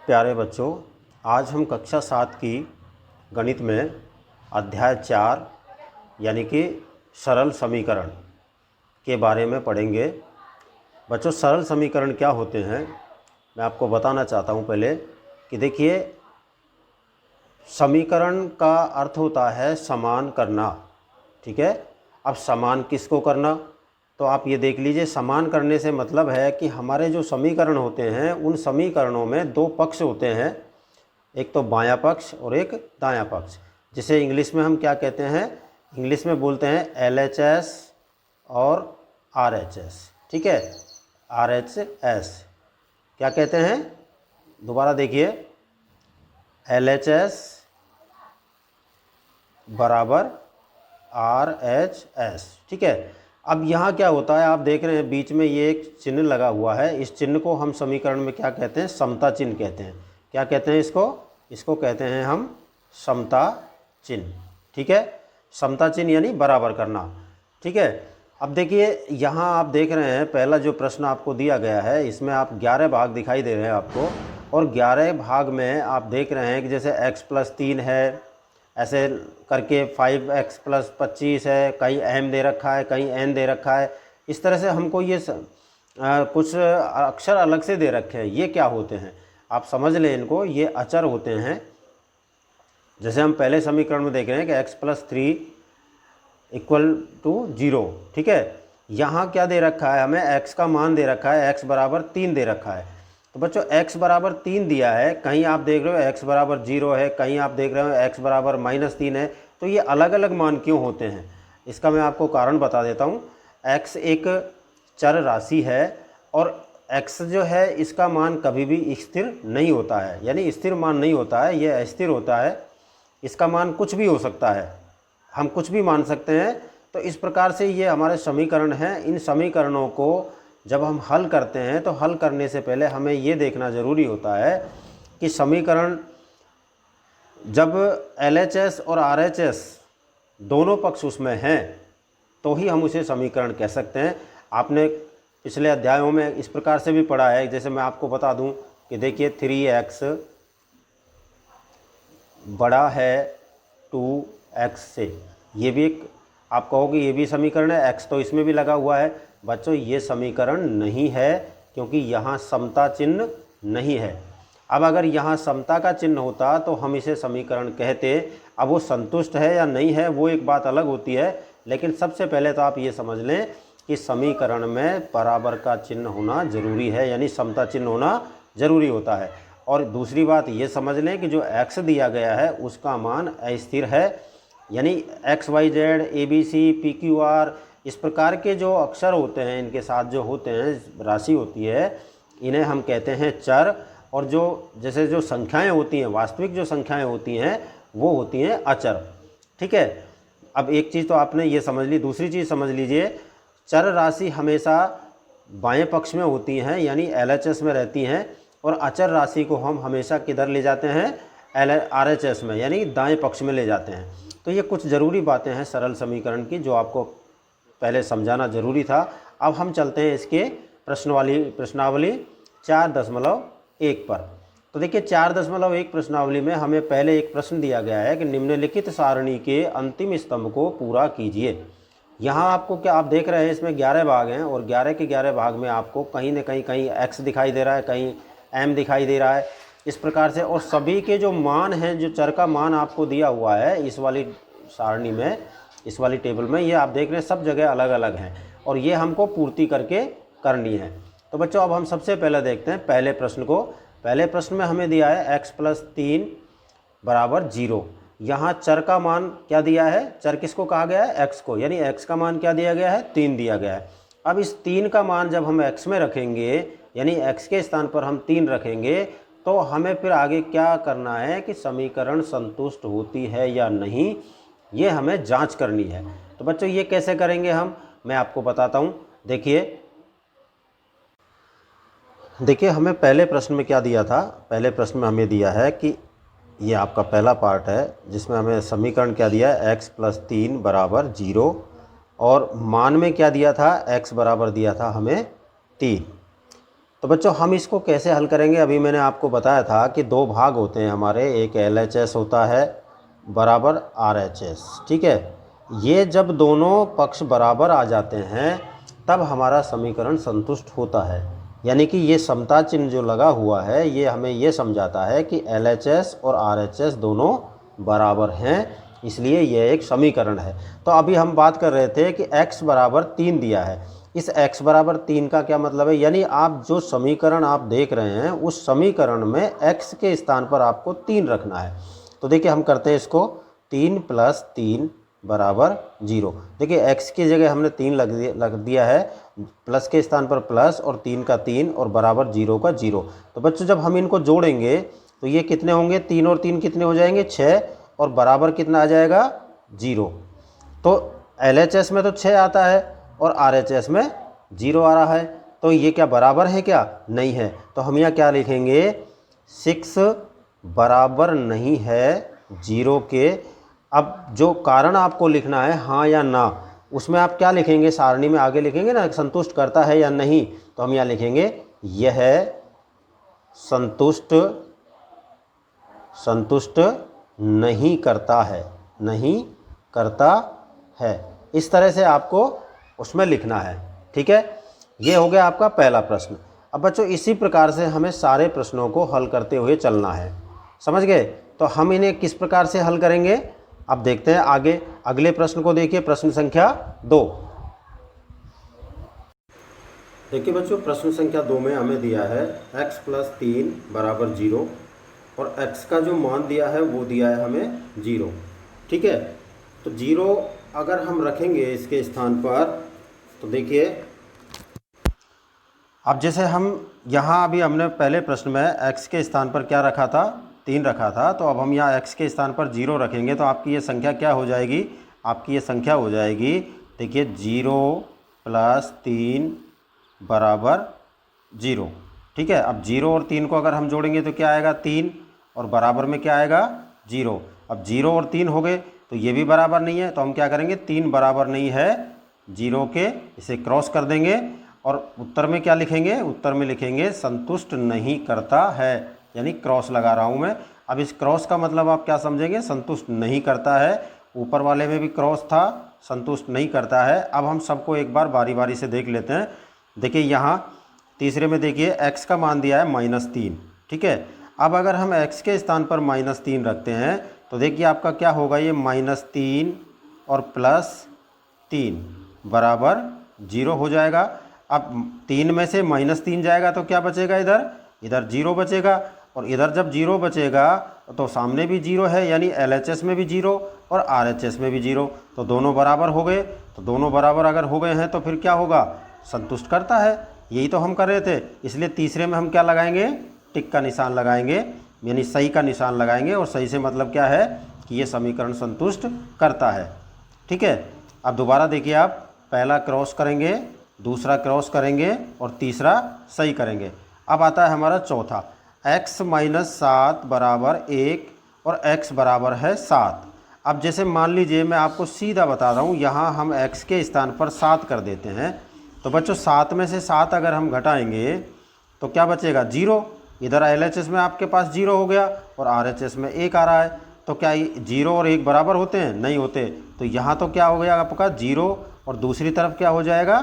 प्यारे बच्चों, आज हम कक्षा 7 की गणित में अध्याय 4 यानी कि सरल समीकरण के बारे में पढ़ेंगे। बच्चों, सरल समीकरण क्या होते हैं मैं आपको बताना चाहता हूं पहले कि देखिए, समीकरण का अर्थ होता है समान करना। ठीक है, अब समान किसको करना, तो आप ये देख लीजिए, समान करने से मतलब है कि हमारे जो समीकरण होते हैं उन समीकरणों में दो पक्ष होते हैं, एक तो बायां पक्ष और एक दायां पक्ष, जिसे इंग्लिश में हम क्या कहते हैं, इंग्लिश में बोलते हैं LHS और RHS। ठीक है, RHS क्या कहते हैं, दोबारा देखिए, LHS बराबर RHS। ठीक है, अब यहाँ क्या होता है, आप देख रहे हैं बीच में ये एक चिन्ह लगा हुआ है। इस चिन्ह को हम समीकरण में क्या कहते हैं, समता चिन्ह कहते हैं। क्या कहते हैं इसको कहते हैं हम समता चिन्ह। ठीक है, समता चिन्ह यानी बराबर करना। ठीक है, अब देखिए यहाँ आप देख रहे हैं पहला जो प्रश्न आपको दिया गया है, इसमें आप 11 भाग दिखाई दे रहे हैं आपको, और 11 भाग में आप देख रहे हैं कि जैसे x+3 है, ऐसे करके 5x+25 है, कहीं m दे रखा है, कहीं n दे रखा है। इस तरह से हमको ये कुछ अक्षर अलग से दे रखे हैं। ये क्या होते हैं आप समझ लें इनको, ये अचर होते हैं। जैसे हम पहले समीकरण में देख रहे हैं कि x+3 = 0। ठीक है, यहाँ क्या दे रखा है, हमें x का मान दे रखा है, x बराबर 3 दे रखा है। तो बच्चों x बराबर 3 दिया है, कहीं आप देख रहे हो x बराबर 0 है, कहीं आप देख रहे हो x बराबर -3 है। तो ये अलग अलग मान क्यों होते हैं, इसका मैं आपको कारण बता देता हूँ। x एक चर राशि है और x जो है इसका मान कभी भी स्थिर नहीं होता है, यानी स्थिर मान नहीं होता है, ये अस्थिर होता है। इसका मान कुछ भी हो सकता है, हम कुछ भी मान सकते हैं। तो इस प्रकार से ये हमारे समीकरण हैं। इन समीकरणों को जब हम हल करते हैं तो हल करने से पहले हमें ये देखना ज़रूरी होता है कि समीकरण जब LHS और RHS दोनों पक्ष उसमें हैं तो ही हम उसे समीकरण कह सकते हैं। आपने पिछले अध्यायों में इस प्रकार से भी पढ़ा है, जैसे मैं आपको बता दूं कि देखिए 3x बड़ा है 2x से, ये भी एक आप कहोगे ये भी समीकरण है, x तो इसमें भी लगा हुआ है। बच्चों ये समीकरण नहीं है, क्योंकि यहाँ समता चिन्ह नहीं है। अब अगर यहाँ समता का चिन्ह होता तो हम इसे समीकरण कहते। अब वो संतुष्ट है या नहीं है वो एक बात अलग होती है, लेकिन सबसे पहले तो आप ये समझ लें कि समीकरण में बराबर का चिन्ह होना जरूरी है, यानी समता चिन्ह होना जरूरी होता है। और दूसरी बात ये समझ लें कि जो x दिया गया है उसका मान अस्थिर है, यानी XYZ ABC PQR इस प्रकार के जो अक्षर होते हैं, इनके साथ जो होते हैं राशि होती है, इन्हें हम कहते हैं चर। और जो जैसे जो संख्याएं होती हैं, वास्तविक जो संख्याएं होती हैं वो होती हैं अचर। ठीक है, अब एक चीज़ तो आपने ये समझ ली, दूसरी चीज़ समझ लीजिए, चर राशि हमेशा बाएं पक्ष में होती हैं, यानी LHS में रहती हैं, और अचर राशि को हम हमेशा किधर ले जाते हैं, RHS में, यानी दाएं पक्ष में ले जाते हैं। तो ये कुछ ज़रूरी बातें हैं सरल समीकरण की जो आपको पहले समझाना ज़रूरी था। अब हम चलते हैं इसके प्रश्नावली 4.1 पर। तो देखिए 4.1 प्रश्नावली में हमें पहले एक प्रश्न दिया गया है कि निम्नलिखित सारणी के अंतिम स्तंभ को पूरा कीजिए। यहाँ आपको क्या आप देख रहे हैं, इसमें 11 भाग हैं और 11 के 11 भाग में आपको कहीं ना कहीं x दिखाई दे रहा है, कहीं m दिखाई दे रहा है, इस प्रकार से। और सभी के जो मान हैं, जो चर का मान आपको दिया हुआ है इस वाली सारणी में, इस वाली टेबल में, ये आप देख रहे हैं सब जगह अलग अलग हैं और ये हमको पूर्ति करके करनी है। तो बच्चों अब हम सबसे पहले देखते हैं पहले प्रश्न को। पहले प्रश्न में हमें दिया है x+3 = 0। यहाँ चर का मान क्या दिया है, चर किसको कहा गया है, x को, यानी x का मान क्या दिया गया है, 3 दिया गया है। अब इस 3 का मान जब हम x में रखेंगे, यानी x के स्थान पर हम 3 रखेंगे, तो हमें फिर आगे क्या करना है कि समीकरण संतुष्ट होती है या नहीं, ये हमें जांच करनी है। तो बच्चों ये कैसे करेंगे हम, मैं आपको बताता हूँ। देखिए हमें पहले प्रश्न में क्या दिया था, पहले प्रश्न में हमें दिया है कि ये आपका पहला पार्ट है जिसमें हमें समीकरण क्या दिया है, x+3 = 0, और मान में क्या दिया था, x बराबर दिया था हमें 3। तो बच्चों हम इसको कैसे हल करेंगे, अभी मैंने आपको बताया था कि दो भाग होते हैं हमारे, एक LHS होता है बराबर RHS, ठीक है। ये जब दोनों पक्ष बराबर आ जाते हैं तब हमारा समीकरण संतुष्ट होता है। यानी कि ये समता चिन्ह जो लगा हुआ है ये हमें ये समझाता है कि LHS और RHS दोनों बराबर हैं, इसलिए यह एक समीकरण है। तो अभी हम बात कर रहे थे कि x बराबर 3 दिया है। इस x बराबर 3 का क्या मतलब है, यानी आप जो समीकरण आप देख रहे हैं उस समीकरण में x के स्थान पर आपको 3 रखना है। तो देखिए हम करते हैं इसको, 3 + 3 बराबर 0। देखिए x की जगह हमने 3 लग दिया है, प्लस के स्थान पर प्लस और 3 का 3 और बराबर 0 का 0। तो बच्चों जब हम इनको जोड़ेंगे तो ये कितने होंगे, 3 और 3 कितने हो जाएंगे, 6 और बराबर कितना आ जाएगा, 0। तो LHS में तो 6 आता है और RHS में 0 आ रहा है, तो ये क्या बराबर है, क्या नहीं है। तो हम यहाँ क्या लिखेंगे, 6 बराबर नहीं है 0 के। अब जो कारण आपको लिखना है हाँ या ना, उसमें आप क्या लिखेंगे, सारणी में आगे लिखेंगे ना, संतुष्ट करता है या नहीं। तो हम यहाँ लिखेंगे यह संतुष्ट नहीं करता है, नहीं करता है। इस तरह से आपको उसमें लिखना है, ठीक है। ये हो गया आपका पहला प्रश्न। अब बच्चों इसी प्रकार से हमें सारे प्रश्नों को हल करते हुए चलना है, समझ गए। तो हम इन्हें किस प्रकार से हल करेंगे, अब देखते हैं आगे। अगले प्रश्न को देखिए, प्रश्न संख्या 2। देखिए बच्चों प्रश्न संख्या 2 में हमें दिया है x + 3 बराबर 0 और x का जो मान दिया है वो दिया है हमें 0, ठीक है। तो 0 अगर हम रखेंगे इसके स्थान पर, तो देखिए अब जैसे हम यहाँ अभी हमने पहले प्रश्न में x के स्थान पर क्या रखा था, 3 रखा था। तो अब हम यहाँ x के स्थान पर 0 रखेंगे तो आपकी ये संख्या क्या हो जाएगी, आपकी ये संख्या हो जाएगी, देखिए 0 + 3 बराबर 0, ठीक है। अब 0 और 3 को अगर हम जोड़ेंगे तो क्या आएगा, 3 और बराबर में क्या आएगा, 0। अब 0 और 3 हो गए तो ये भी बराबर नहीं है, तो हम क्या करेंगे, 3 बराबर नहीं है 0 के, इसे क्रॉस कर देंगे और उत्तर में क्या लिखेंगे, उत्तर में लिखेंगे संतुष्ट नहीं करता है, यानी क्रॉस लगा रहा हूँ मैं। अब इस क्रॉस का मतलब आप क्या समझेंगे, संतुष्ट नहीं करता है। ऊपर वाले में भी क्रॉस था, संतुष्ट नहीं करता है। अब हम सबको एक बार बारी बारी से देख लेते हैं। देखिए यहाँ तीसरे में देखिए x का मान दिया है -3, ठीक है। अब अगर हम x के स्थान पर -3 रखते हैं तो देखिए आपका क्या होगा, ये -3 और +3 बराबर 0 हो जाएगा। अब 3 में से -3 जाएगा तो क्या बचेगा, इधर 0 बचेगा, और इधर जब 0 बचेगा तो सामने भी 0 है, यानी LHS में भी 0 और RHS में भी 0, तो दोनों बराबर हो गए। तो दोनों बराबर अगर हो गए हैं तो फिर क्या होगा, संतुष्ट करता है। यही तो हम कर रहे थे, इसलिए तीसरे में हम क्या लगाएंगे, टिक का निशान लगाएंगे, यानी सही का निशान लगाएंगे। और सही से मतलब क्या है कि ये समीकरण संतुष्ट करता है, ठीक है। अब दोबारा देखिए, आप पहला क्रॉस करेंगे, दूसरा क्रॉस करेंगे और तीसरा सही करेंगे। अब आता है हमारा चौथा, x - 7 बराबर 1 और x बराबर है 7। अब जैसे मान लीजिए मैं आपको सीधा बता रहा हूँ, यहाँ हम x के स्थान पर 7 कर देते हैं। तो बच्चों 7 में से 7 अगर हम घटाएंगे तो क्या बचेगा, 0। इधर LHS में आपके पास 0 हो गया और RHS में 1 आ रहा है। तो क्या 0 और 1 बराबर होते हैं, नहीं होते। तो यहाँ तो क्या हो गया आपका 0 और दूसरी तरफ क्या हो जाएगा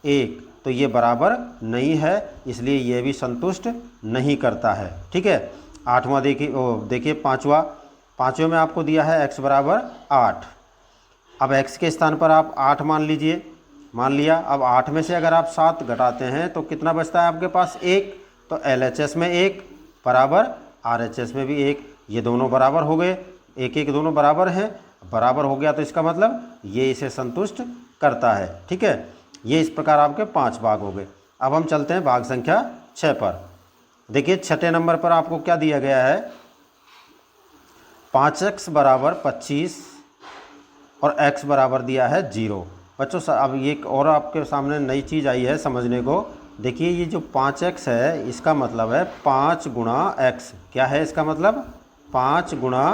1, तो ये बराबर नहीं है, इसलिए ये भी संतुष्ट नहीं करता है, ठीक है। आठवां देखिए पाँचवें में आपको दिया है x बराबर 8। अब x के स्थान पर आप 8 मान लिया। अब 8 में से अगर आप 7 घटाते हैं तो कितना बचता है आपके पास, 1। तो LHS में 1 बराबर RHS में भी 1, ये दोनों बराबर हो गए, 1 दोनों बराबर हैं, बराबर हो गया तो इसका मतलब ये इसे संतुष्ट करता है, ठीक है। ये इस प्रकार आपके 5 भाग हो गए। अब हम चलते हैं भाग संख्या 6 पर। देखिए छठे नंबर पर आपको क्या दिया गया है, 5x बराबर 25 और x बराबर दिया है 0। बच्चों अब ये और आपके सामने नई चीज़ आई है समझने को। देखिए ये जो 5x है इसका मतलब है 5 गुणा x। क्या है इसका मतलब, 5 गुणा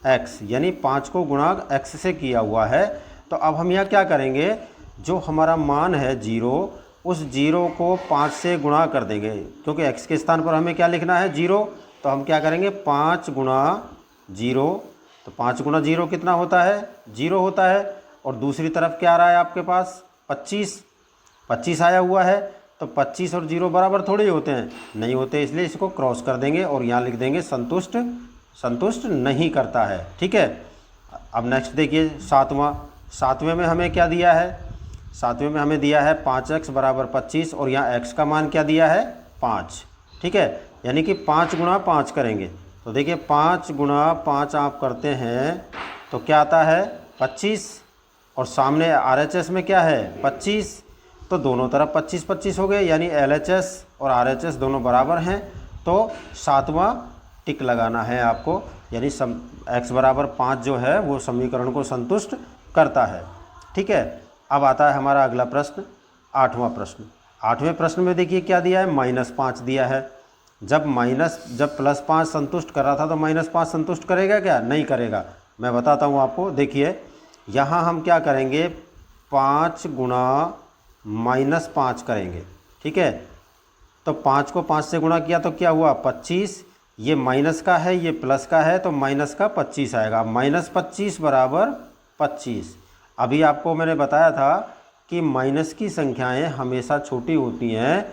x, यानी 5 को गुणा x से किया हुआ है। तो अब हम यहाँ क्या करेंगे, जो हमारा मान है 0 उस जीरो को 5 से गुणा कर देंगे, क्योंकि x के स्थान पर हमें क्या लिखना है, जीरो। तो हम क्या करेंगे, 5 गुणा जीरो। तो 5 गुणा जीरो कितना होता है, जीरो होता है। और दूसरी तरफ क्या आ रहा है आपके पास, 25 आया हुआ है। तो 25 और जीरो बराबर थोड़े ही होते हैं, नहीं होते, इसलिए इसको क्रॉस कर देंगे और यहाँ लिख देंगे संतुष्ट नहीं करता है। ठीक है। अब नेक्स्ट देखिए सातवें में हमें क्या दिया है, सातवें में हमें दिया है 5x बराबर 25 और यहाँ x का मान क्या दिया है, 5। ठीक है, यानी कि 5 गुणा 5 करेंगे। तो देखिए 5 गुणा 5 आप करते हैं तो क्या आता है, 25, और सामने RHS में क्या है, 25। तो दोनों तरफ 25 हो गए, यानी LHS और RHS दोनों बराबर हैं। तो सातवां टिक लगाना है आपको, यानी x बराबर 5 जो है वो समीकरण को संतुष्ट करता है। ठीक है। अब आता है हमारा अगला प्रश्न, 8वां प्रश्न। 8वें प्रश्न में देखिए क्या दिया है, -5 दिया है। जब +5 संतुष्ट कर रहा था तो -5 संतुष्ट करेगा क्या, नहीं करेगा। मैं बताता हूँ आपको। देखिए यहाँ हम क्या करेंगे, 5 गुणा -5 करेंगे। ठीक है। तो 5 को 5 से गुणा किया तो क्या हुआ, 25। ये माइनस का है, ये प्लस का है, तो माइनस का 25 आएगा। -25 बराबर 25। अभी आपको मैंने बताया था कि माइनस की संख्याएं हमेशा छोटी होती हैं,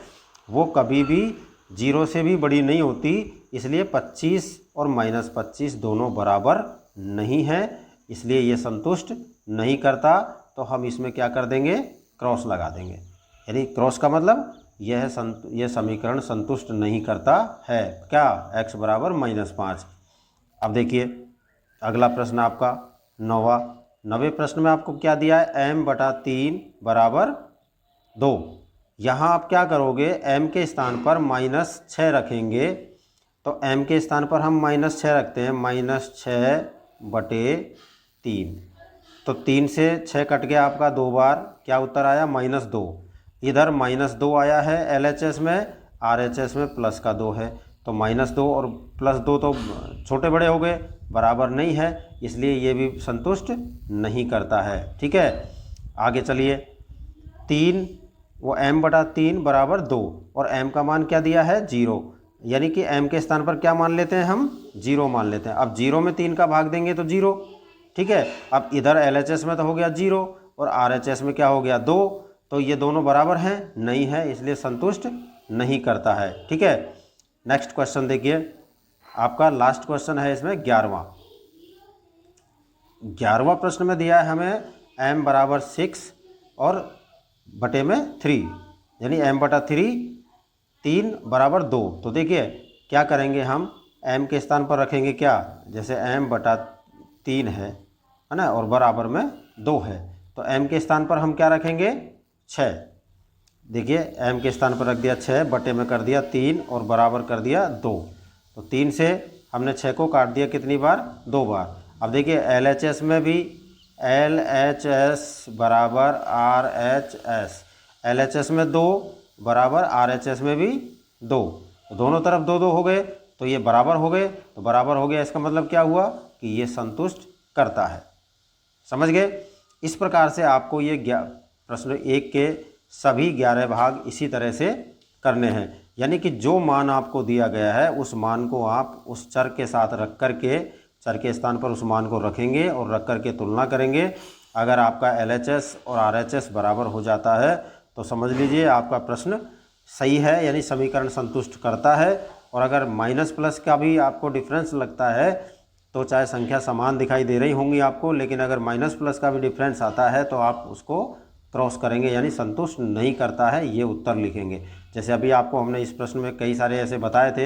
वो कभी भी जीरो से भी बड़ी नहीं होती। इसलिए 25 और -25 दोनों बराबर नहीं है, इसलिए ये संतुष्ट नहीं करता। तो हम इसमें क्या कर देंगे, क्रॉस लगा देंगे। यानी क्रॉस का मतलब यह समीकरण संतुष्ट नहीं करता है। क्या, x बराबर -5। अब देखिए अगला प्रश्न आपका 9वें प्रश्न में आपको क्या दिया है, m/3 बराबर 2। यहाँ आप क्या करोगे, m के स्थान पर -6 रखेंगे। तो m के स्थान पर हम -6 रखते हैं, -6/3। तो 3 से 6 कट गया आपका 2 बार, क्या उत्तर आया, -2। इधर -2 आया है LHS में, RHS में प्लस का 2 है। तो -2 और +2 तो छोटे बड़े हो गए, बराबर नहीं है, इसलिए ये भी संतुष्ट नहीं करता है। ठीक है। आगे चलिए, 3 वो m/3 बराबर 2 और m का मान क्या दिया है, 0। यानी कि m के स्थान पर क्या मान लेते हैं हम, 0 मान लेते हैं। अब 0 में 3 का भाग देंगे तो 0। ठीक है। अब इधर LHS में तो हो गया 0 और RHS में क्या हो गया, 2। तो ये दोनों बराबर हैं, नहीं है, इसलिए संतुष्ट नहीं करता है। ठीक है। नेक्स्ट क्वेश्चन देखिए, आपका लास्ट क्वेश्चन है इसमें 11वां प्रश्न में दिया है हमें m बराबर 6 और बटे में 3, यानी m/3 3 बराबर 2। तो देखिए क्या करेंगे, हम m के स्थान पर रखेंगे क्या, जैसे m/3 है ना, और बराबर में 2 है। तो m के स्थान पर हम क्या रखेंगे, 6। देखिए m के स्थान पर रख दिया 6, बटे में कर दिया 3 और बराबर कर दिया 2। तो 3 से हमने 6 को काट दिया कितनी बार, 2 बार। अब देखिए LHS में भी LHS बराबर RHS, LHS में 2 बराबर RHS में भी 2। तो दोनों तरफ 2 हो गए, तो ये बराबर हो गए। तो बराबर हो गया, इसका मतलब क्या हुआ कि ये संतुष्ट करता है। समझ गए। इस प्रकार से आपको ये प्रश्न 1 के सभी 11 भाग इसी तरह से करने हैं। यानी कि जो मान आपको दिया गया है उस मान को आप उस चर के साथ रख करके, चर के स्थान पर उस मान को रखेंगे और रख करके तुलना करेंगे। अगर आपका LHS और RHS बराबर हो जाता है तो समझ लीजिए आपका प्रश्न सही है, यानी समीकरण संतुष्ट करता है। और अगर माइनस प्लस का भी आपको डिफरेंस लगता है तो चाहे संख्या समान दिखाई दे रही होंगी आपको, लेकिन अगर माइनस प्लस का भी डिफरेंस आता है तो आप उसको क्रॉस करेंगे, यानी संतुष्ट नहीं करता है, ये उत्तर लिखेंगे। जैसे अभी आपको हमने इस प्रश्न में कई सारे ऐसे बताए थे।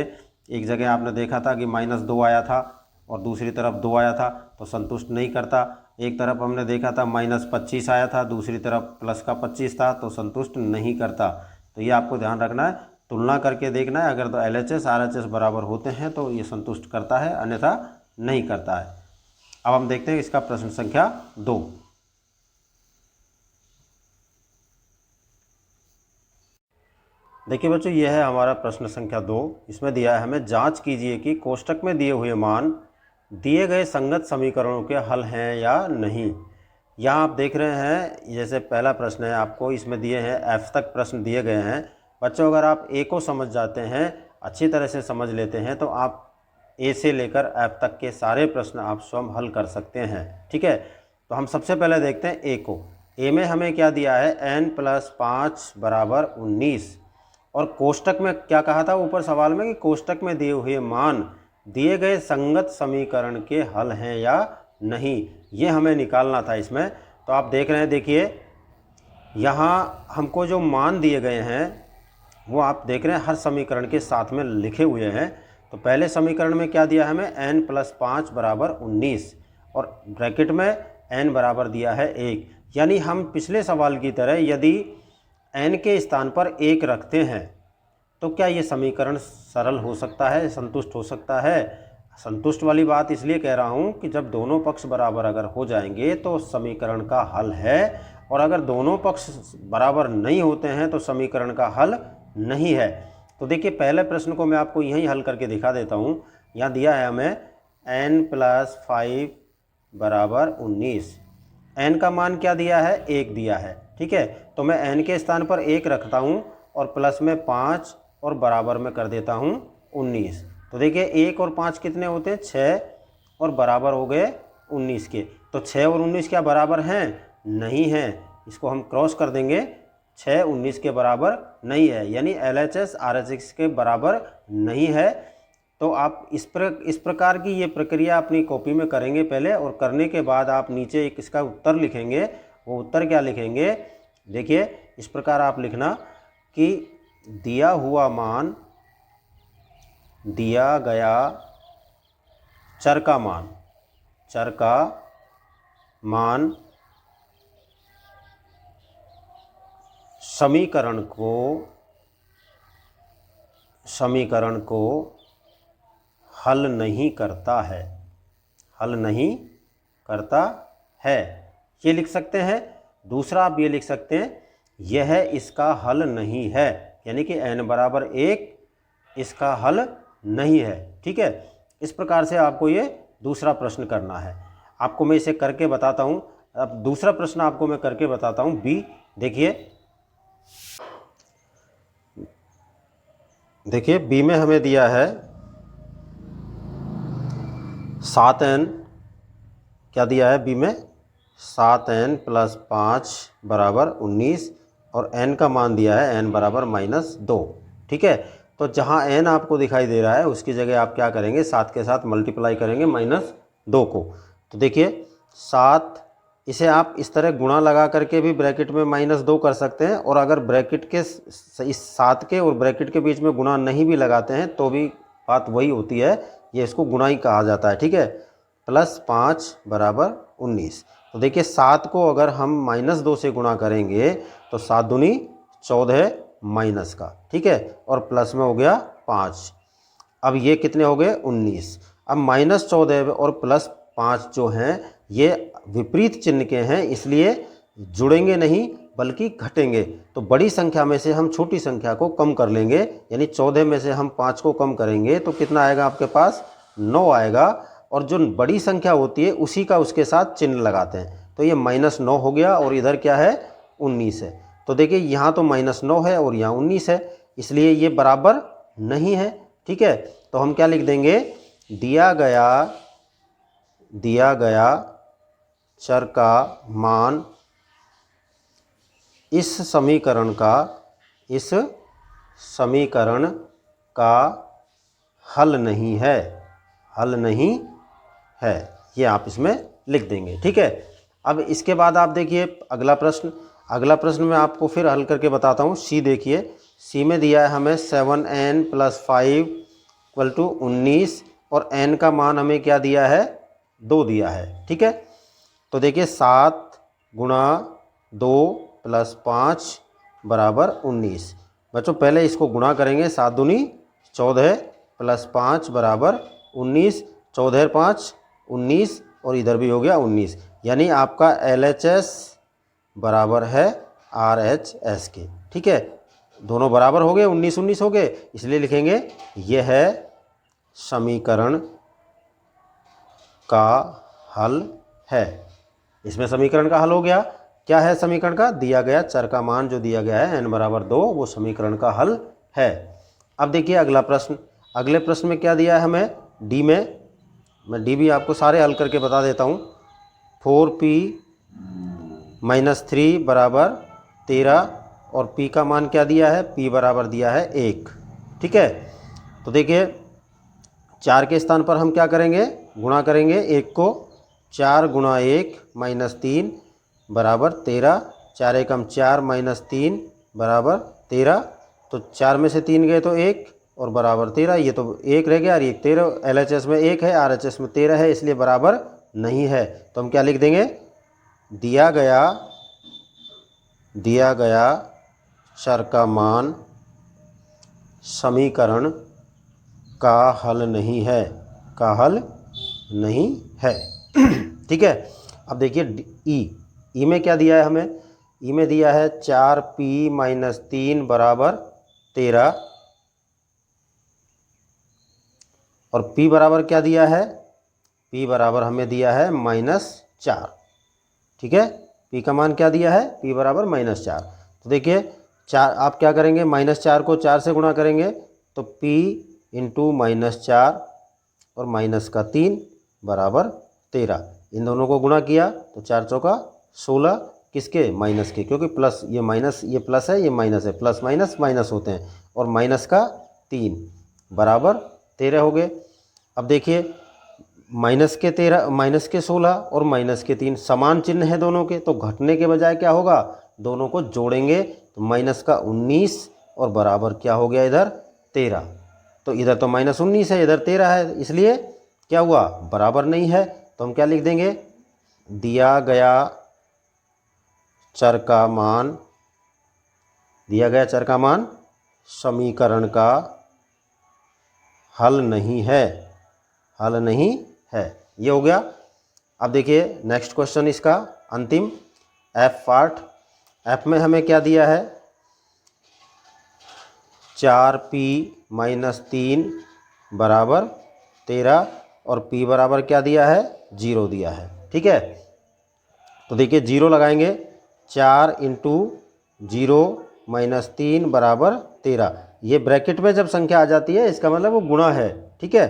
एक जगह आपने देखा था कि -2 आया था और दूसरी तरफ 2 आया था, तो संतुष्ट नहीं करता। एक तरफ हमने देखा था -25 आया था, दूसरी तरफ प्लस का 25 था, तो संतुष्ट नहीं करता। तो ये आपको ध्यान रखना है, तुलना करके देखना है। अगर तो LHS RHS बराबर होते हैं तो ये संतुष्ट करता है, अन्यथा नहीं करता है। अब हम देखते हैं इसका प्रश्न संख्या 2। देखिए बच्चों, यह है हमारा प्रश्न संख्या 2। इसमें दिया है हमें, जांच कीजिए कि कोष्टक में दिए हुए मान दिए गए संगत समीकरणों के हल हैं या नहीं। यहाँ आप देख रहे हैं जैसे पहला प्रश्न है आपको इसमें दिए हैं F तक प्रश्न दिए गए हैं। बच्चों अगर आप A को समझ जाते हैं, अच्छी तरह से समझ लेते हैं, तो आप A से लेकर F तक के सारे प्रश्न आप स्वयं हल कर सकते हैं। ठीक है, तो हम सबसे पहले देखते हैं A को। A में हमें क्या दिया है, n+5 = 19, और कोष्टक में क्या कहा था ऊपर सवाल में कि कोष्टक में दिए हुए मान दिए गए संगत समीकरण के हल हैं या नहीं, ये हमें निकालना था इसमें। तो आप देख रहे हैं, देखिए यहाँ हमको जो मान दिए गए हैं वो आप देख रहे हैं हर समीकरण के साथ में लिखे हुए हैं। तो पहले समीकरण में क्या दिया है हमें, n+5 = 19, और ब्रैकेट में n बराबर दिया है 1। यानी हम पिछले सवाल की तरह यदि n के स्थान पर 1 रखते हैं तो क्या ये समीकरण सरल हो सकता है, संतुष्ट हो सकता है? संतुष्ट वाली बात इसलिए कह रहा हूँ कि जब दोनों पक्ष बराबर अगर हो जाएंगे तो समीकरण का हल है, और अगर दोनों पक्ष बराबर नहीं होते हैं तो समीकरण का हल नहीं है। तो देखिए पहले प्रश्न को मैं आपको यहीं हल करके दिखा देता हूँ। यहाँ दिया है हमें n+5 = 19, n का मान क्या दिया है, 1 दिया है। ठीक है, तो मैं n के स्थान पर 1 रखता हूँ और प्लस में 5 और बराबर में कर देता हूँ 19। तो देखिए 1 और 5 कितने होते हैं, 6, और बराबर हो गए 19 के। तो 6 और 19 क्या बराबर हैं, नहीं हैं। इसको हम क्रॉस कर देंगे, 6 19 के बराबर नहीं है, यानी LHS RHS के बराबर नहीं है। तो आप इस प्रकार की ये प्रक्रिया अपनी कॉपी में करेंगे पहले, और करने के बाद आप नीचे एक इसका उत्तर लिखेंगे। वो उत्तर क्या लिखेंगे, देखिए इस प्रकार आप लिखना कि दिया हुआ मान, दिया गया चर का मान समीकरण को हल नहीं करता है, ये लिख सकते हैं। दूसरा आप ये लिख सकते हैं, यह इसका हल नहीं है, यानी कि n = 1 इसका हल नहीं है। ठीक है, इस प्रकार से आपको ये दूसरा प्रश्न करना है। आपको मैं इसे करके बताता हूँ। अब दूसरा प्रश्न आपको मैं करके बताता हूँ, B। देखिए B में हमें दिया है 7n, क्या दिया है B में, 7n+5 = 19, और n का मान दिया है n = -2। ठीक है, तो जहाँ n आपको दिखाई दे रहा है उसकी जगह आप क्या करेंगे, 7 के साथ मल्टीप्लाई करेंगे -2 को। तो देखिए 7, इसे आप इस तरह गुणा लगा करके भी ब्रैकेट में -2 कर सकते हैं, और अगर ब्रैकेट के इस 7 के और ब्रैकेट के बीच में गुणा नहीं भी लगाते हैं तो भी बात वही होती है, ये इसको गुणा ही कहा जाता है। ठीक है, +5 = 19। तो देखिए 7 को अगर हम -2 से गुणा करेंगे तो 7 दूनी 14 माइनस का। ठीक है, और प्लस में हो गया 5। अब ये कितने हो गए, 19। अब -14 और +5 जो हैं ये विपरीत चिन्ह के हैं, इसलिए जुड़ेंगे नहीं बल्कि घटेंगे। तो बड़ी संख्या में से हम छोटी संख्या को कम कर लेंगे, यानी 14 में से हम 5 को कम करेंगे तो कितना आएगा आपके पास, 9 आएगा। और जो बड़ी संख्या होती है उसी का उसके साथ चिन्ह लगाते हैं, तो ये -9 हो गया, और इधर क्या है, 19 है। तो देखिए यहाँ तो -9 है और यहाँ 19 है, इसलिए ये बराबर नहीं है। ठीक है, तो हम क्या लिख देंगे, दिया गया चर का मान इस समीकरण का हल नहीं है, ये आप इसमें लिख देंगे। ठीक है, अब इसके बाद आप देखिए अगला प्रश्न में आपको फिर हल करके बताता हूँ। C देखिए, C में दिया है हमें 7n+5 = 19, और n का मान हमें क्या दिया है, 2 दिया है। ठीक है, तो देखिए 7 × 2 + 5 = 19। बच्चों पहले इसको गुणा करेंगे, 7 दूनी 14 + 5 = 19, 14 5 19, और इधर भी हो गया 19, यानी आपका LHS बराबर है RHS के। ठीक है, दोनों बराबर हो गए, 19 19 हो गए, इसलिए लिखेंगे यह समीकरण का हल है। इसमें समीकरण का हल हो गया। क्या है समीकरण का? दिया गया चर का मान जो दिया गया है n=2 वो समीकरण का हल है। अब देखिए अगला प्रश्न। अगले प्रश्न में क्या दिया है हमें? डी में, मैं डी भी आपको सारे हल करके बता देता हूँ। 4p - 3 = 13 और p का मान क्या दिया है? p बराबर दिया है 1। ठीक है, तो देखिए 4 के स्थान पर हम क्या करेंगे? गुणा करेंगे 1 को। 4 × 1 - 3 बराबर 13। 4 एकम 4 - 3 बराबर 13। तो 4 में से 3 गए तो 1 और बराबर 13। ये तो 1 रह गया और ये 13। LHS में 1 है, RHS में 13 है, इसलिए बराबर नहीं है। तो हम क्या लिख देंगे? दिया गया चर का मान समीकरण का हल नहीं है, का हल नहीं है। ठीक है, अब देखिए ई में क्या दिया है हमें? ई में दिया है 4p - 3 बराबर 13 और p बराबर क्या दिया है? p बराबर हमें दिया है -4। ठीक है, p का मान क्या दिया है? p बराबर -4। तो देखिए 4, आप क्या करेंगे? -4 को 4 से गुणा करेंगे तो p × -4 और -3 बराबर 13। इन दोनों को गुणा किया तो 4 चौका 16, किसके? माइनस के, क्योंकि प्लस ये माइनस, ये प्लस है, ये माइनस है, प्लस माइनस माइनस होते हैं, और माइनस का 3 बराबर 13 हो गए। अब देखिए माइनस के 13, माइनस के 16 और माइनस के 3 समान चिन्ह है दोनों के, तो घटने के बजाय क्या होगा? दोनों को जोड़ेंगे तो माइनस का 19 और बराबर क्या हो गया इधर? 13। तो इधर तो -19 है, इधर 13 है, इसलिए क्या हुआ? बराबर नहीं है। तो हम क्या लिख देंगे? दिया गया चर का मान समीकरण का हल नहीं है, हल नहीं है। ये हो गया। अब देखिए नेक्स्ट क्वेश्चन इसका अंतिम एफ पार्ट। एफ में हमें क्या दिया है? 4p - 3 बराबर 13 और p बराबर क्या दिया है? 0 दिया है। ठीक है, तो देखिए 0 लगाएंगे। 4 × 0 - 3 बराबर 13। ये ब्रैकेट में जब संख्या आ जाती है इसका मतलब वो गुणा है। ठीक है,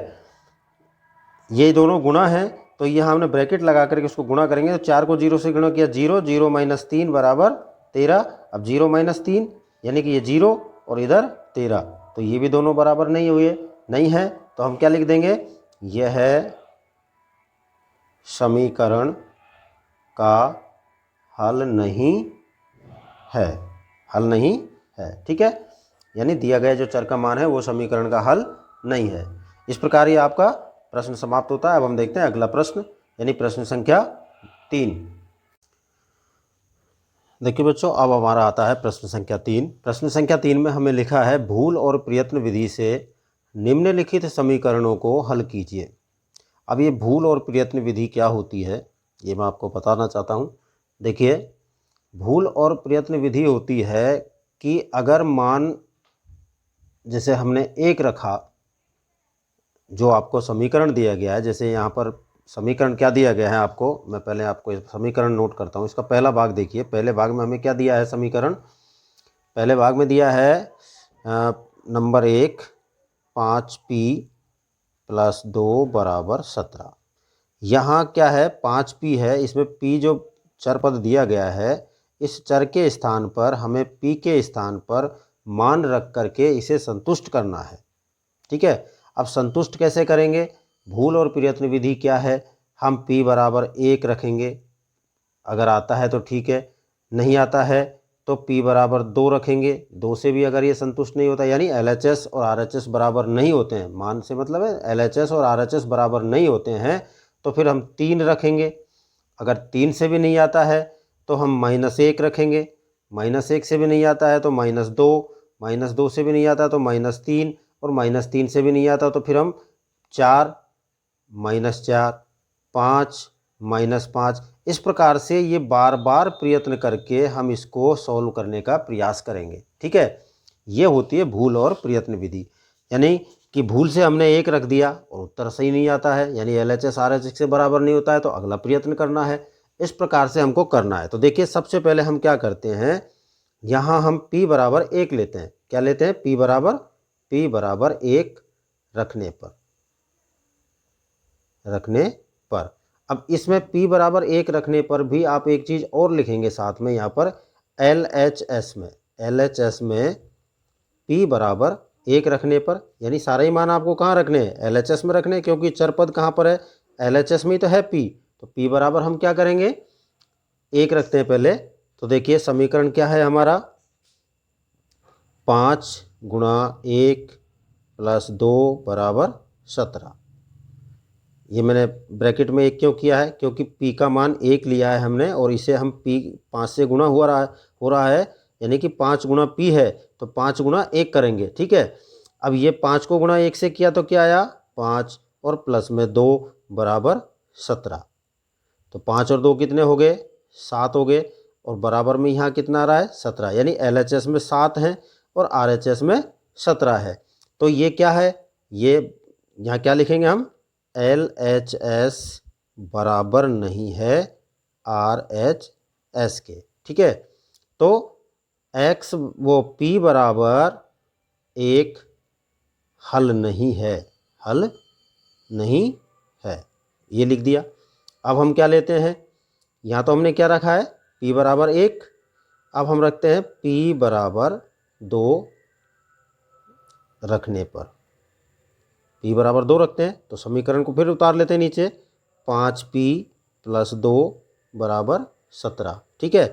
ये दोनों गुणा है, तो यहाँ हमने ब्रैकेट लगा करके उसको गुणा करेंगे। तो 4 को 0 से गुणा किया, 0 0 - 3 बराबर 13। अब 0 - 3 यानी कि ये 0 और इधर 13, तो ये भी दोनों बराबर नहीं हुए, नहीं है। तो हम क्या लिख देंगे? यह समीकरण का हल नहीं है, हल नहीं है। ठीक है, यानी दिया गया जो चर का मान है वो समीकरण का हल नहीं है। इस प्रकार ये आपका प्रश्न समाप्त होता है। अब हम देखते हैं अगला प्रश्न, यानी प्रश्न संख्या 3। देखिए बच्चों, अब हमारा आता है प्रश्न संख्या 3। प्रश्न संख्या 3 में हमें लिखा है भूल और प्रयत्न विधि से निम्नलिखित समीकरणों को हल कीजिए। अब ये भूल और प्रयत्न विधि क्या होती है ये मैं आपको बताना चाहता हूँ। देखिए भूल और प्रयत्न विधि होती है कि अगर मान जैसे हमने 1 रखा, जो आपको समीकरण दिया गया है, जैसे यहाँ पर समीकरण क्या दिया गया है आपको, मैं पहले आपको समीकरण नोट करता हूँ। इसका पहला भाग देखिए, पहले भाग में हमें क्या दिया है समीकरण? पहले भाग में दिया है नंबर 1 5p + 2 = 17। यहाँ क्या है? 5p है, इसमें p जो चर पद दिया गया है, इस चर के स्थान पर हमें p के स्थान पर मान रख करके इसे संतुष्ट करना है। ठीक है, अब संतुष्ट कैसे करेंगे? भूल और प्रयत्न विधि क्या है? हम p बराबर 1 रखेंगे, अगर आता है तो ठीक है, नहीं आता है तो p बराबर 2 रखेंगे। 2 से भी अगर ये संतुष्ट नहीं होता, यानी LHS और RHS बराबर नहीं होते हैं, मान से मतलब है LHS और RHS बराबर नहीं होते हैं, तो फिर हम 3 रखेंगे। अगर 3 से भी नहीं आता है तो हम -1 रखेंगे, -1 से भी नहीं आता है तो -2, -2 से भी नहीं आता तो -3, और -3 से भी नहीं आता तो फिर हम 4 -4, 5 -5। इस प्रकार से ये बार बार प्रयत्न करके हम इसको सॉल्व करने का प्रयास करेंगे। ठीक है, ये होती है भूल और प्रयत्न विधि। यानी कि भूल से हमने 1 रख दिया और उत्तर सही नहीं आता है, यानी LHS RHS से बराबर नहीं होता है, तो अगला प्रयत्न करना है। इस प्रकार से हमको करना है। तो देखिए सबसे पहले हम क्या करते हैं, यहाँ हम p बराबर 1 लेते हैं। क्या लेते हैं? p बराबर 1 रखने पर अब इसमें p बराबर 1 रखने पर भी आप एक चीज़ और लिखेंगे साथ में, यहाँ पर LHS में p बराबर 1 रखने पर, यानी सारे ही मान आपको कहाँ रखने हैं? LHS में रखने हैं, क्योंकि चर पद कहाँ पर है? LHS में ही तो है p। तो p बराबर हम क्या करेंगे? 1 रखते हैं पहले। तो देखिए समीकरण क्या है हमारा, 5 गुणा 1 प्लस 2 बराबर 17। ये मैंने ब्रैकेट में 1 क्यों किया है? क्योंकि p का मान 1 लिया है हमने और इसे हम p 5 से गुणा हो रहा है, यानी कि 5 गुणा p है, तो 5 गुणा 1 करेंगे। ठीक है, अब ये 5 को गुणा 1 से किया तो क्या आया? 5 और प्लस में 2 बराबर 17। तो 5 और 2 कितने हो गए? 7 हो गए, और बराबर में यहाँ कितना आ रहा है? 17, यानी LHS में 7 है और RHS में 17 है। तो ये क्या है? ये यहाँ क्या लिखेंगे हम? LHS बराबर नहीं है RHS के। ठीक है, तो x वो p बराबर 1 हल नहीं है, ये लिख दिया। अब हम क्या लेते हैं, यहाँ तो हमने क्या रखा है? p बराबर 1। अब हम रखते हैं p बराबर 2 रखने पर, p बराबर 2 रखते हैं। तो समीकरण को फिर उतार लेते हैं नीचे, 5p प्लस 2 बराबर 17। ठीक है,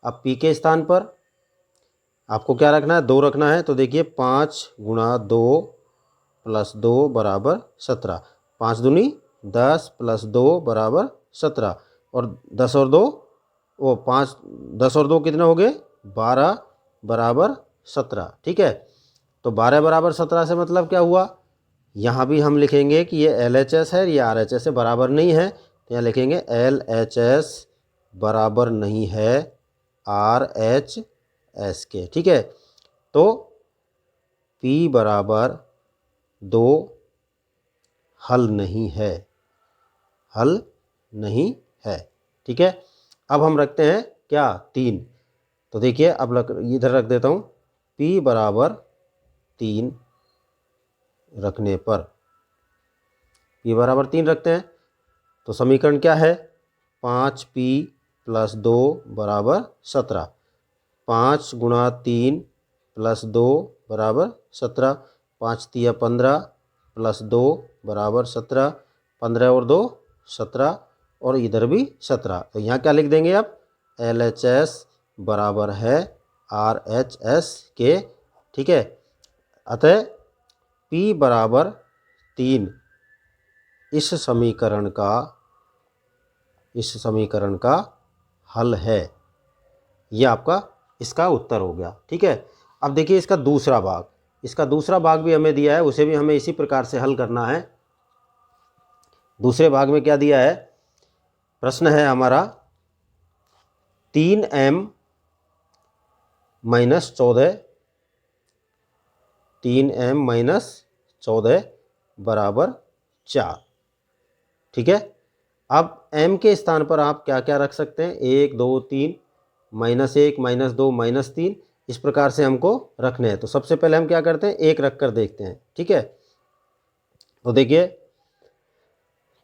अब p के स्थान पर आपको क्या रखना है? 2 रखना है। तो देखिए 5 गुणा 2 प्लस 2 बराबर 17, 5 दूनी 10 प्लस 2 बराबर 17, और 10 और 2 वो 5, 10 और 2 कितने हो गए? 12 बराबर 17। ठीक है, तो 12 बराबर 17 से मतलब क्या हुआ? यहाँ भी हम लिखेंगे कि ये LHS है, ये RHS से बराबर नहीं है, तो यहाँ लिखेंगे LHS बराबर नहीं है RHS के। ठीक है, तो p बराबर 2 हल नहीं है। ठीक है, अब हम रखते हैं क्या? 3। तो देखिए अब इधर रख देता हूँ, p बराबर 3 रखने पर, p बराबर 3 रखते हैं। तो समीकरण क्या है? 5p प्लस 2 बराबर 17, 5 गुणा 3 प्लस 2 बराबर 17, 5 तिया 15 प्लस 2 बराबर 17, 15 और 2 17, और इधर भी 17। तो यहाँ क्या लिख देंगे आप? LHS बराबर है RHS के। ठीक है, अतः p बराबर 3 इस समीकरण का हल है। यह आपका इसका उत्तर हो गया। ठीक है, अब देखिए इसका दूसरा भाग भी हमें दिया है, उसे भी हमें इसी प्रकार से हल करना है। दूसरे भाग में क्या दिया है? प्रश्न है हमारा 3m माइनस 14 बराबर 4। ठीक है, अब m के स्थान पर आप क्या क्या रख सकते हैं? 1 2 3, -1 -2 -3, इस प्रकार से हमको रखने हैं। तो सबसे पहले हम क्या करते हैं? 1 रख कर देखते हैं। ठीक है, तो देखिए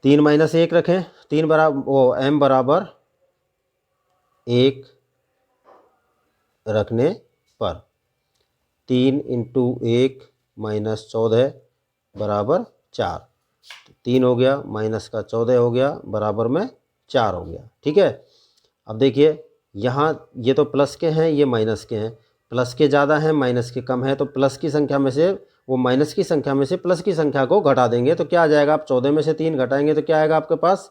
3 - 1 रखें, 3 बराबर m बराबर 1 रखने पर 3 × 1 -14 बराबर 4, 3 हो गया, माइनस का 14 हो गया, बराबर में 4 हो गया। ठीक है, अब देखिए यहाँ ये तो प्लस के हैं, ये माइनस के हैं, प्लस के ज़्यादा हैं माइनस के कम है, तो प्लस की संख्या में से वो माइनस की संख्या में से प्लस की संख्या को घटा देंगे। तो क्या आ जाएगा? आप 14 में से 3 घटाएंगे तो क्या आएगा आपके पास?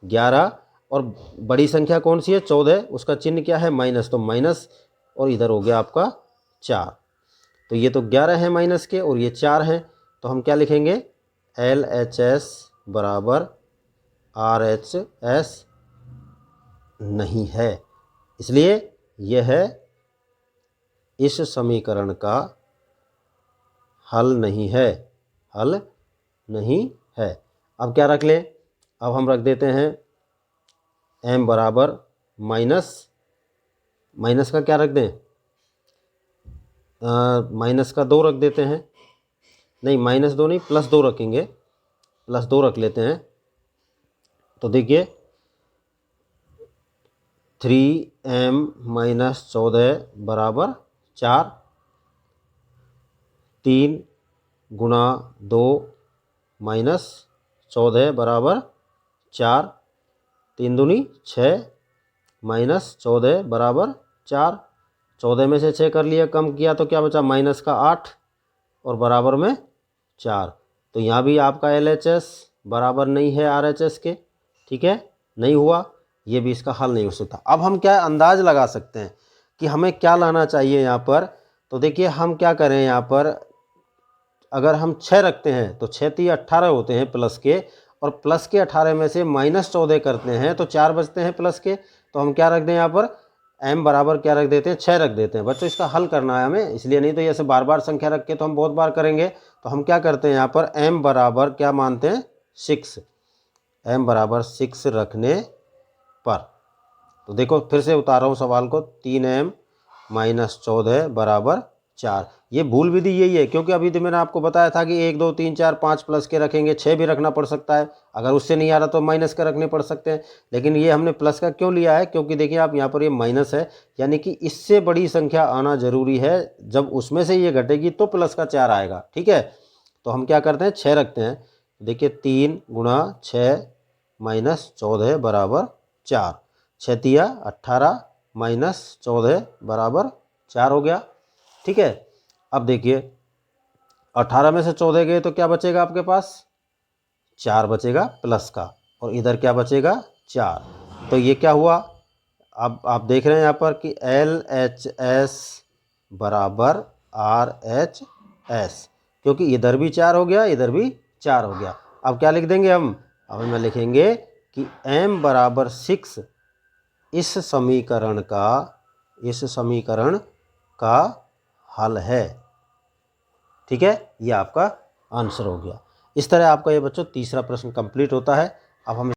11, और बड़ी संख्या कौन सी है? 14, उसका चिन्ह क्या है? माइनस, तो माइनस, और इधर हो गया आपका 4। तो ये तो 11 है माइनस के, और ये 4 हैं, तो हम क्या लिखेंगे? LHS बराबर RHS नहीं है, इसलिए यह इस समीकरण का हल नहीं है। अब क्या रख लें? अब हम रख देते हैं m बराबर माइनस का क्या रख दें, माइनस का 2 रख देते हैं, नहीं -2 नहीं +2 रखेंगे, +2 रख लेते हैं। तो देखिए 3m - 14 बराबर 4, 3 गुणा 2 - 14 बराबर 4, 3 दूनी 6 -14 बराबर 4, 14 में से 6 कर लिया, कम किया तो क्या बचा -8 और बराबर में 4। तो यहाँ भी आपका LHS बराबर नहीं है RHS के, ठीक है, नहीं हुआ, ये भी इसका हल नहीं हो सकता। अब हम क्या अंदाज लगा सकते हैं कि हमें क्या लाना चाहिए यहाँ पर। तो देखिए हम क्या करें, यहाँ पर अगर हम 6 रखते हैं तो 6 3 18 होते हैं प्लस के, और प्लस के 18 में से -14 करते हैं तो 4 बचते हैं प्लस के। तो हम क्या रख दें यहाँ पर, m बराबर क्या रख देते हैं, 6 रख देते हैं। बच्चों इसका हल करना है हमें, इसलिए नहीं तो ऐसे बार बार संख्या रख के तो हम बहुत बार करेंगे। तो हम क्या करते हैं यहाँ पर, m बराबर क्या मानते हैं 6, m बराबर 6 रखने पर, तो देखो फिर से उतार रहा हूँ सवाल को, 3m - 14 बराबर 4। ये भूल विधि यही है, क्योंकि अभी तो मैंने आपको बताया था कि 1 2 3 4 5 प्लस के रखेंगे, 6 भी रखना पड़ सकता है, अगर उससे नहीं आ रहा तो माइनस का रखने पड़ सकते हैं। लेकिन ये हमने प्लस का क्यों लिया है, क्योंकि देखिए आप यहाँ पर ये माइनस है, यानी कि इससे बड़ी संख्या आना जरूरी है, जब उसमें से ये घटेगी तो प्लस का 4 आएगा, ठीक है। तो हम क्या करते हैं, 6 रखते हैं। देखिए 3 गुणा 6 - 14 बराबर 4, 6 तिया 18 -14 बराबर 4 हो गया, ठीक है। अब देखिए 18 में से 14 गए तो क्या बचेगा आपके पास, 4 बचेगा प्लस का, और इधर क्या बचेगा 4। तो ये क्या हुआ, अब आप देख रहे हैं यहाँ पर कि LHS बराबर RHS, क्योंकि इधर भी 4 हो गया, इधर भी 4 हो गया। अब क्या लिख देंगे हम, अब हम लिखेंगे कि m बराबर 6 इस समीकरण का हल है, ठीक है। ये आपका आंसर हो गया। इस तरह आपका ये बच्चों तीसरा प्रश्न कंप्लीट होता है। अब हम